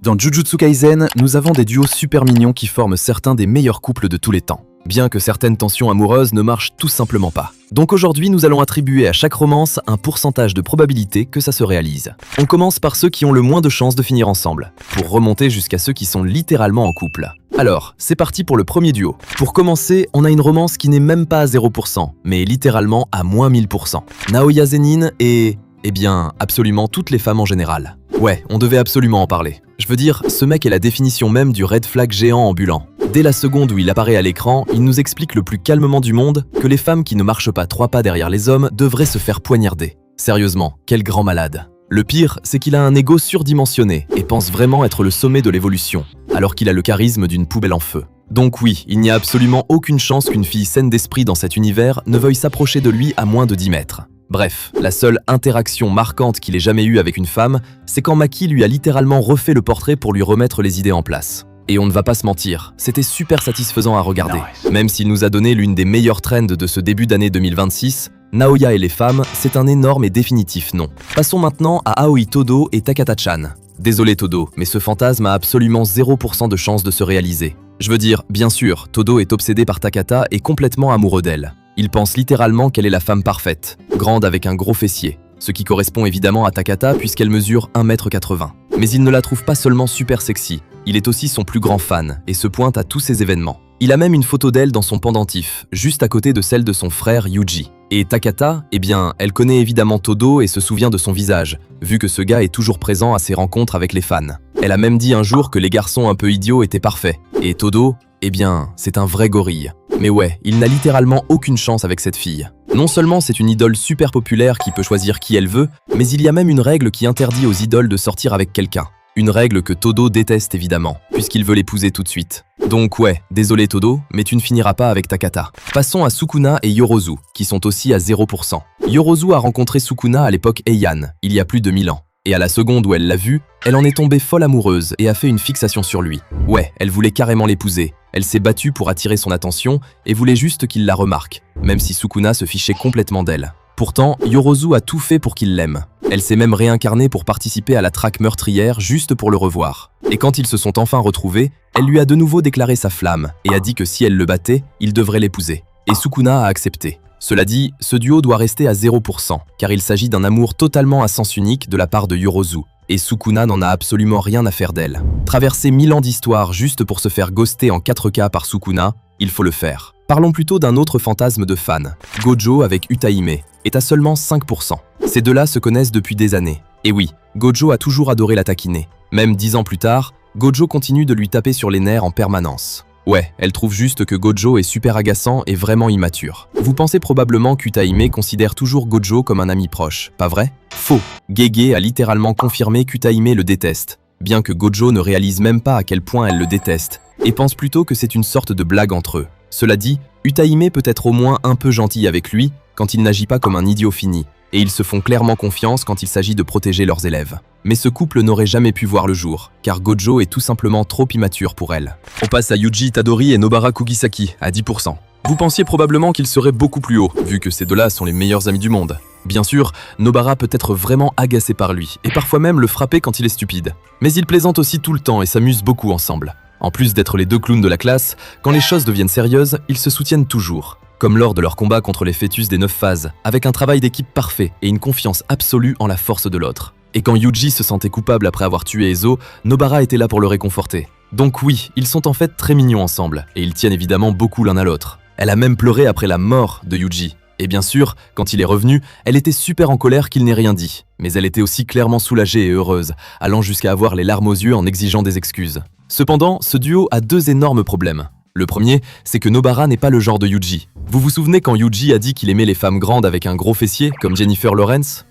Dans Jujutsu Kaisen, nous avons des duos super mignons qui forment certains des meilleurs couples de tous les temps, bien que certaines tensions amoureuses ne marchent tout simplement pas. Donc aujourd'hui, nous allons attribuer à chaque romance un pourcentage de probabilité que ça se réalise. On commence par ceux qui ont le moins de chances de finir ensemble, pour remonter jusqu'à ceux qui sont littéralement en couple. Alors, c'est parti pour le premier duo. Pour commencer, on a une romance qui n'est même pas à 0%, mais littéralement à moins 1000%. Naoya Zenin et... eh bien, absolument toutes les femmes en général. Ouais, on devait absolument en parler. Je veux dire, ce mec est la définition même du red flag géant ambulant. Dès la seconde où il apparaît à l'écran, il nous explique le plus calmement du monde que les femmes qui ne marchent pas 3 pas derrière les hommes devraient se faire poignarder. Sérieusement, quel grand malade. Le pire, c'est qu'il a un ego surdimensionné et pense vraiment être le sommet de l'évolution, alors qu'il a le charisme d'une poubelle en feu. Donc oui, il n'y a absolument aucune chance qu'une fille saine d'esprit dans cet univers ne veuille s'approcher de lui à moins de 10 mètres. Bref, la seule interaction marquante qu'il ait jamais eue avec une femme, c'est quand Maki lui a littéralement refait le portrait pour lui remettre les idées en place. Et on ne va pas se mentir, c'était super satisfaisant à regarder. Même s'il nous a donné l'une des meilleures trends de ce début d'année 2026, Naoya et les femmes, c'est un énorme et définitif non. Passons maintenant à Aoi Todo et Takata-chan. Désolé Todo, mais ce fantasme a absolument 0% de chance de se réaliser. Je veux dire, bien sûr, Todo est obsédé par Takata et complètement amoureux d'elle. Il pense littéralement qu'elle est la femme parfaite, grande avec un gros fessier, ce qui correspond évidemment à Takata puisqu'elle mesure 1m80. Mais il ne la trouve pas seulement super sexy, il est aussi son plus grand fan et se pointe à tous ses événements. Il a même une photo d'elle dans son pendentif, juste à côté de celle de son frère Yuji. Et Takata, eh bien, elle connaît évidemment Todo et se souvient de son visage, vu que ce gars est toujours présent à ses rencontres avec les fans. Elle a même dit un jour que les garçons un peu idiots étaient parfaits. Et Todo, eh bien, c'est un vrai gorille. Mais ouais, il n'a littéralement aucune chance avec cette fille. Non seulement c'est une idole super populaire qui peut choisir qui elle veut, mais il y a même une règle qui interdit aux idoles de sortir avec quelqu'un. Une règle que Todo déteste évidemment, puisqu'il veut l'épouser tout de suite. Donc ouais, désolé Todo, mais tu ne finiras pas avec Takata. Passons à Sukuna et Yorozu, qui sont aussi à 0%. Yorozu a rencontré Sukuna à l'époque Heian, il y a plus de 1000 ans. Et à la seconde où elle l'a vu, elle en est tombée folle amoureuse et a fait une fixation sur lui. Ouais, elle voulait carrément l'épouser. Elle s'est battue pour attirer son attention et voulait juste qu'il la remarque, même si Sukuna se fichait complètement d'elle. Pourtant, Yorozu a tout fait pour qu'il l'aime. Elle s'est même réincarnée pour participer à la traque meurtrière juste pour le revoir. Et quand ils se sont enfin retrouvés, elle lui a de nouveau déclaré sa flamme et a dit que si elle le battait, il devrait l'épouser. Et Sukuna a accepté. Cela dit, ce duo doit rester à 0%, car il s'agit d'un amour totalement à sens unique de la part de Yorozu. Et Sukuna n'en a absolument rien à faire d'elle. Traverser 1000 ans d'histoire juste pour se faire ghoster en 4K par Sukuna, il faut le faire. Parlons plutôt d'un autre fantasme de fan. Gojo avec Utahime est à seulement 5%. Ces deux-là se connaissent depuis des années. Et oui, Gojo a toujours adoré la taquiner. Même 10 ans plus tard, Gojo continue de lui taper sur les nerfs en permanence. Ouais, elle trouve juste que Gojo est super agaçant et vraiment immature. Vous pensez probablement qu'Utahime considère toujours Gojo comme un ami proche, pas vrai? Faux. Gege a littéralement confirmé qu'Utahime le déteste, bien que Gojo ne réalise même pas à quel point elle le déteste, et pense plutôt que c'est une sorte de blague entre eux. Cela dit, Utahime peut être au moins un peu gentil avec lui quand il n'agit pas comme un idiot fini, et ils se font clairement confiance quand il s'agit de protéger leurs élèves. Mais ce couple n'aurait jamais pu voir le jour, car Gojo est tout simplement trop immature pour elle. On passe à Yuji Itadori et Nobara Kugisaki, à 10%. Vous pensiez probablement qu'ils seraient beaucoup plus hauts, vu que ces deux-là sont les meilleurs amis du monde. Bien sûr, Nobara peut être vraiment agacé par lui, et parfois même le frapper quand il est stupide. Mais ils plaisantent aussi tout le temps et s'amusent beaucoup ensemble. En plus d'être les deux clowns de la classe, quand les choses deviennent sérieuses, ils se soutiennent toujours. Comme lors de leur combat contre les fœtus des 9 phases, avec un travail d'équipe parfait et une confiance absolue en la force de l'autre. Et quand Yuji se sentait coupable après avoir tué Ezo, Nobara était là pour le réconforter. Donc oui, ils sont en fait très mignons ensemble, et ils tiennent évidemment beaucoup l'un à l'autre. Elle a même pleuré après la mort de Yuji. Et bien sûr, quand il est revenu, elle était super en colère qu'il n'ait rien dit. Mais elle était aussi clairement soulagée et heureuse, allant jusqu'à avoir les larmes aux yeux en exigeant des excuses. Cependant, ce duo a 2 énormes problèmes. Le premier, c'est que Nobara n'est pas le genre de Yuji. Vous vous souvenez quand Yuji a dit qu'il aimait les femmes grandes avec un gros fessier, comme Jennifer Lawrence?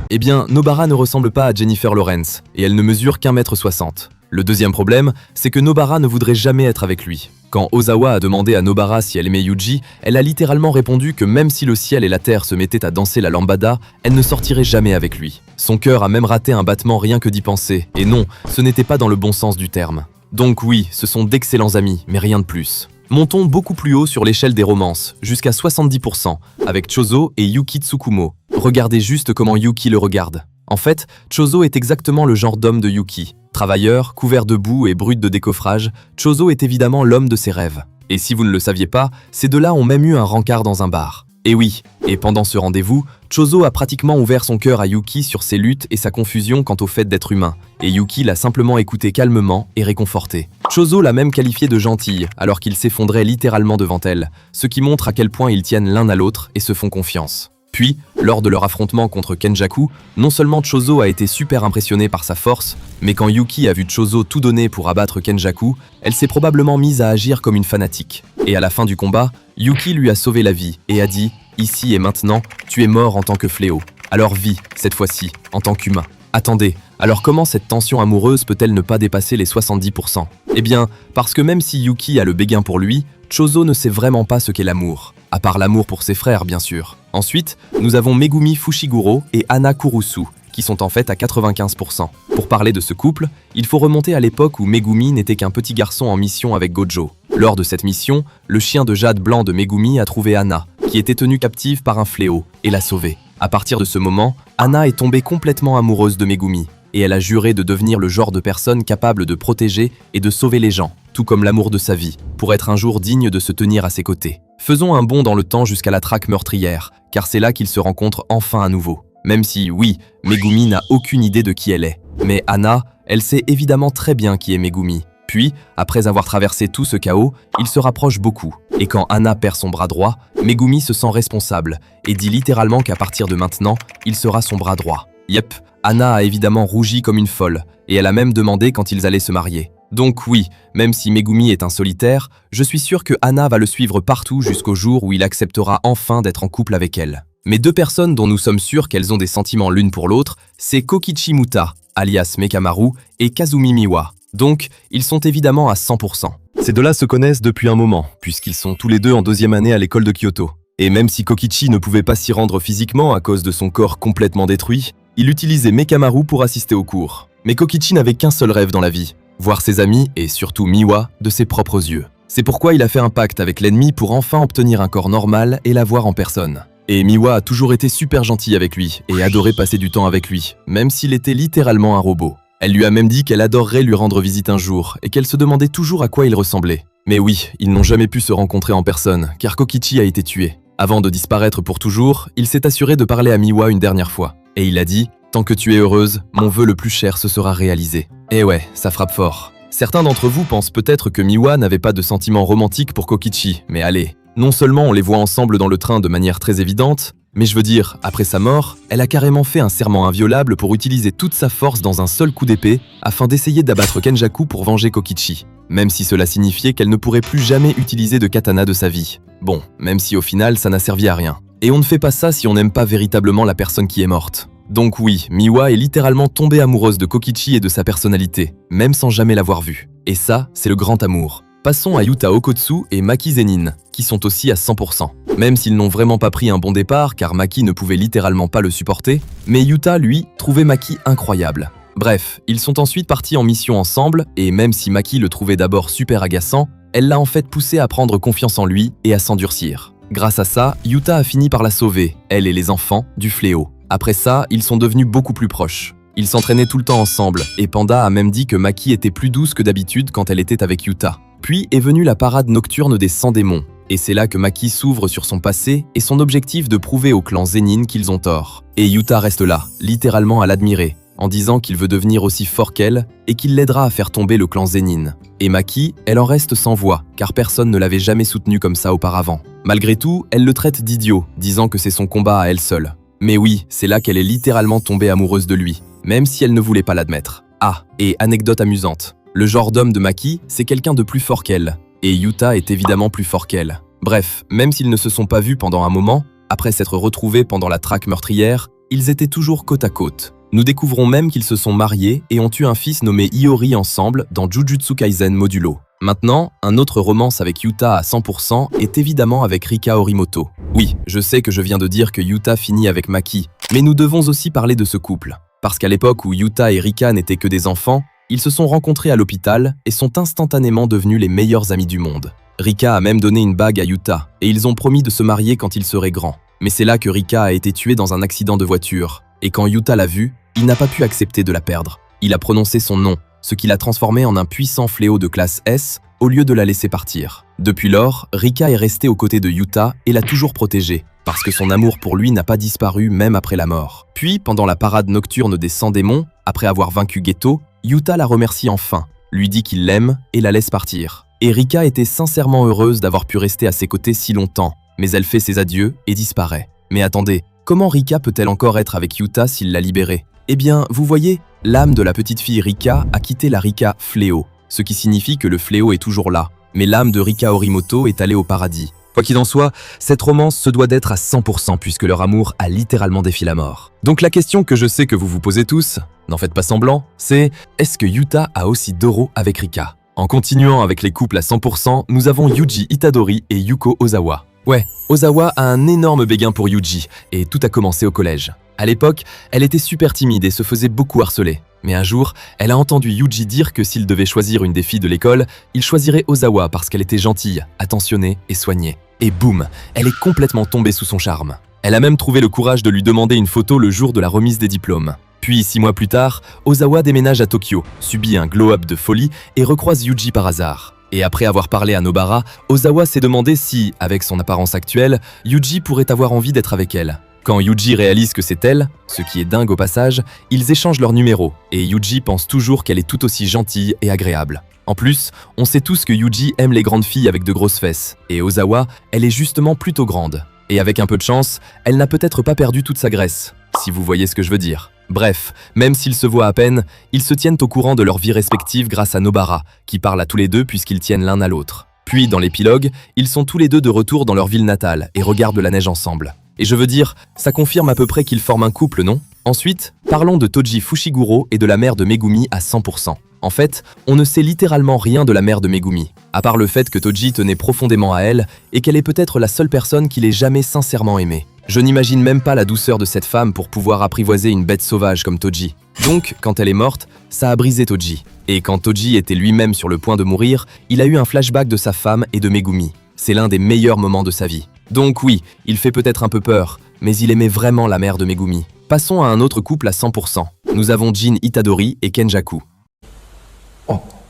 Eh bien, Nobara ne ressemble pas à Jennifer Lawrence, et elle ne mesure qu'1m60. Le deuxième problème, c'est que Nobara ne voudrait jamais être avec lui. Quand Ozawa a demandé à Nobara si elle aimait Yuji, elle a littéralement répondu que même si le ciel et la terre se mettaient à danser la lambada, elle ne sortirait jamais avec lui. Son cœur a même raté un battement rien que d'y penser, et non, ce n'était pas dans le bon sens du terme. Donc oui, ce sont d'excellents amis, mais rien de plus. Montons beaucoup plus haut sur l'échelle des romances, jusqu'à 70%, avec Chozo et Yuki Tsukumo. Regardez juste comment Yuki le regarde. En fait, Chozo est exactement le genre d'homme de Yuki. Travailleur, couvert de boue et brut de décoffrage, Chozo est évidemment l'homme de ses rêves. Et si vous ne le saviez pas, ces deux-là ont même eu un rencard dans un bar. Et oui, et pendant ce rendez-vous, Chozo a pratiquement ouvert son cœur à Yuki sur ses luttes et sa confusion quant au fait d'être humain, et Yuki l'a simplement écouté calmement et réconforté. Chozo l'a même qualifiée de gentille, alors qu'il s'effondrait littéralement devant elle, ce qui montre à quel point ils tiennent l'un à l'autre et se font confiance. Puis, lors de leur affrontement contre Kenjaku, non seulement Chozo a été super impressionné par sa force, mais quand Yuki a vu Chozo tout donner pour abattre Kenjaku, elle s'est probablement mise à agir comme une fanatique. Et à la fin du combat, Yuki lui a sauvé la vie et a dit « Ici et maintenant, tu es mort en tant que fléau. Alors vis, cette fois-ci, en tant qu'humain. » Attendez, alors comment cette tension amoureuse peut-elle ne pas dépasser les 70%? Eh bien, parce que même si Yuki a le béguin pour lui, Chozo ne sait vraiment pas ce qu'est l'amour. À part l'amour pour ses frères, bien sûr. Ensuite, nous avons Megumi Fushiguro et Hana Kurusu, qui sont en fait à 95%. Pour parler de ce couple, il faut remonter à l'époque où Megumi n'était qu'un petit garçon en mission avec Gojo. Lors de cette mission, le chien de jade blanc de Megumi a trouvé Hana, qui était tenue captive par un fléau, et l'a sauvée. À partir de ce moment, Hana est tombée complètement amoureuse de Megumi, et elle a juré de devenir le genre de personne capable de protéger et de sauver les gens, tout comme l'amour de sa vie, pour être un jour digne de se tenir à ses côtés. Faisons un bond dans le temps jusqu'à la traque meurtrière, car c'est là qu'ils se rencontrent enfin à nouveau. Même si, oui, Megumi n'a aucune idée de qui elle est. Mais Hana, elle sait évidemment très bien qui est Megumi. Puis, après avoir traversé tout ce chaos, ils se rapprochent beaucoup. Et quand Hana perd son bras droit, Megumi se sent responsable et dit littéralement qu'à partir de maintenant, il sera son bras droit. Yep, Hana a évidemment rougi comme une folle, et elle a même demandé quand ils allaient se marier. Donc oui, même si Megumi est un solitaire, je suis sûr que Hana va le suivre partout jusqu'au jour où il acceptera enfin d'être en couple avec elle. Mais deux personnes dont nous sommes sûrs qu'elles ont des sentiments l'une pour l'autre, c'est Kokichi Muta, alias Mekamaru, et Kazumi Miwa. Donc, ils sont évidemment à 100%. Ces deux-là se connaissent depuis un moment, puisqu'ils sont tous les deux en 2e année à l'école de Kyoto. Et même si Kokichi ne pouvait pas s'y rendre physiquement à cause de son corps complètement détruit, il utilisait Mekamaru pour assister aux cours. Mais Kokichi n'avait qu'un seul rêve dans la vie, voir ses amis, et surtout Miwa, de ses propres yeux. C'est pourquoi il a fait un pacte avec l'ennemi pour enfin obtenir un corps normal et la voir en personne. Et Miwa a toujours été super gentille avec lui, et adorait passer du temps avec lui, même s'il était littéralement un robot. Elle lui a même dit qu'elle adorerait lui rendre visite un jour, et qu'elle se demandait toujours à quoi il ressemblait. Mais oui, ils n'ont jamais pu se rencontrer en personne, car Kokichi a été tué. Avant de disparaître pour toujours, il s'est assuré de parler à Miwa une dernière fois. Et il a dit « Tant que tu es heureuse, mon vœu le plus cher se sera réalisé. » Et ouais, ça frappe fort. Certains d'entre vous pensent peut-être que Miwa n'avait pas de sentiments romantiques pour Kokichi, mais allez, non seulement on les voit ensemble dans le train de manière très évidente, mais je veux dire, après sa mort, elle a carrément fait un serment inviolable pour utiliser toute sa force dans un seul coup d'épée afin d'essayer d'abattre Kenjaku pour venger Kokichi, même si cela signifiait qu'elle ne pourrait plus jamais utiliser de katana de sa vie. Bon, même si au final ça n'a servi à rien. Et on ne fait pas ça si on n'aime pas véritablement la personne qui est morte. Donc oui, Miwa est littéralement tombée amoureuse de Kokichi et de sa personnalité, même sans jamais l'avoir vue. Et ça, c'est le grand amour. Passons à Yuta Okotsu et Maki Zenin, qui sont aussi à 100%. Même s'ils n'ont vraiment pas pris un bon départ, car Maki ne pouvait littéralement pas le supporter, mais Yuta, lui, trouvait Maki incroyable. Bref, ils sont ensuite partis en mission ensemble, et même si Maki le trouvait d'abord super agaçant, elle l'a en fait poussé à prendre confiance en lui et à s'endurcir. Grâce à ça, Yuta a fini par la sauver, elle et les enfants, du fléau. Après ça, ils sont devenus beaucoup plus proches. Ils s'entraînaient tout le temps ensemble, et Panda a même dit que Maki était plus douce que d'habitude quand elle était avec Yuta. Puis est venue la parade nocturne des 100 démons, et c'est là que Maki s'ouvre sur son passé et son objectif de prouver au clan Zenin qu'ils ont tort. Et Yuta reste là, littéralement à l'admirer, en disant qu'il veut devenir aussi fort qu'elle et qu'il l'aidera à faire tomber le clan Zenin. Et Maki, elle en reste sans voix, car personne ne l'avait jamais soutenu comme ça auparavant. Malgré tout, elle le traite d'idiot, disant que c'est son combat à elle seule. Mais oui, c'est là qu'elle est littéralement tombée amoureuse de lui, même si elle ne voulait pas l'admettre. Ah, et anecdote amusante. Le genre d'homme de Maki, c'est quelqu'un de plus fort qu'elle, et Yuta est évidemment plus fort qu'elle. Bref, même s'ils ne se sont pas vus pendant un moment, après s'être retrouvés pendant la traque meurtrière, ils étaient toujours côte à côte. Nous découvrons même qu'ils se sont mariés et ont eu un fils nommé Iori ensemble dans Jujutsu Kaisen Modulo. Maintenant, un autre romance avec Yuta à 100% est évidemment avec Rika Horimoto. Oui, je sais que je viens de dire que Yuta finit avec Maki, mais nous devons aussi parler de ce couple. Parce qu'à l'époque où Yuta et Rika n'étaient que des enfants, ils se sont rencontrés à l'hôpital et sont instantanément devenus les meilleurs amis du monde. Rika a même donné une bague à Yuta, et ils ont promis de se marier quand ils seraient grands. Mais c'est là que Rika a été tuée dans un accident de voiture, et quand Yuta l'a vu, il n'a pas pu accepter de la perdre. Il a prononcé son nom, ce qui l'a transformé en un puissant fléau de classe S au lieu de la laisser partir. Depuis lors, Rika est restée aux côtés de Yuta et l'a toujours protégée, parce que son amour pour lui n'a pas disparu même après la mort. Puis, pendant la parade nocturne des 100 démons, après avoir vaincu Geto, Yuta la remercie enfin, lui dit qu'il l'aime et la laisse partir. Et Rika était sincèrement heureuse d'avoir pu rester à ses côtés si longtemps, mais elle fait ses adieux et disparaît. Mais attendez, comment Rika peut-elle encore être avec Yuta s'il l'a libérée? Eh bien, vous voyez, l'âme de la petite fille Rika a quitté la Rika Fléau, ce qui signifie que le fléau est toujours là, mais l'âme de Rika Horimoto est allée au paradis. Quoi qu'il en soit, cette romance se doit d'être à 100% puisque leur amour a littéralement défié la mort. Donc la question que je sais que vous vous posez tous, n'en faites pas semblant, c'est est-ce que Yuta a aussi Doro avec Rika? En continuant avec les couples à 100%, nous avons Yuji Itadori et Yuko Ozawa. Ouais, Ozawa a un énorme béguin pour Yuji, et tout a commencé au collège. À l'époque, elle était super timide et se faisait beaucoup harceler. Mais un jour, elle a entendu Yuji dire que s'il devait choisir une des filles de l'école, il choisirait Ozawa parce qu'elle était gentille, attentionnée et soignée. Et boum, elle est complètement tombée sous son charme. Elle a même trouvé le courage de lui demander une photo le jour de la remise des diplômes. Puis, 6 mois plus tard, Ozawa déménage à Tokyo, subit un glow-up de folie et recroise Yuji par hasard. Et après avoir parlé à Nobara, Ozawa s'est demandé si, avec son apparence actuelle, Yuji pourrait avoir envie d'être avec elle. Quand Yuji réalise que c'est elle, ce qui est dingue au passage, ils échangent leurs numéros, et Yuji pense toujours qu'elle est tout aussi gentille et agréable. En plus, on sait tous que Yuji aime les grandes filles avec de grosses fesses, et Ozawa, elle est justement plutôt grande. Et avec un peu de chance, elle n'a peut-être pas perdu toute sa graisse, si vous voyez ce que je veux dire. Bref, même s'ils se voient à peine, ils se tiennent au courant de leur vie respective grâce à Nobara, qui parle à tous les deux puisqu'ils tiennent l'un à l'autre. Puis, dans l'épilogue, ils sont tous les deux de retour dans leur ville natale et regardent la neige ensemble. Et je veux dire, ça confirme à peu près qu'ils forment un couple, non? Ensuite, parlons de Toji Fushiguro et de la mère de Megumi à 100%. En fait, on ne sait littéralement rien de la mère de Megumi, à part le fait que Toji tenait profondément à elle et qu'elle est peut-être la seule personne qu'il ait jamais sincèrement aimée. Je n'imagine même pas la douceur de cette femme pour pouvoir apprivoiser une bête sauvage comme Toji. Donc, quand elle est morte, ça a brisé Toji. Et quand Toji était lui-même sur le point de mourir, il a eu un flashback de sa femme et de Megumi. C'est l'un des meilleurs moments de sa vie. Donc oui, il fait peut-être un peu peur, mais il aimait vraiment la mère de Megumi. Passons à un autre couple à 100%. Nous avons Jin Itadori et Kenjaku.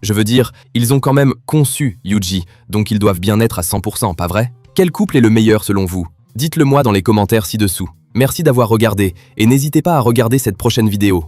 Je veux dire, ils ont quand même conçu Yuji, donc ils doivent bien être à 100%, pas vrai? Quel couple est le meilleur selon vous? Dites-le moi dans les commentaires ci-dessous. Merci d'avoir regardé, et n'hésitez pas à regarder cette prochaine vidéo.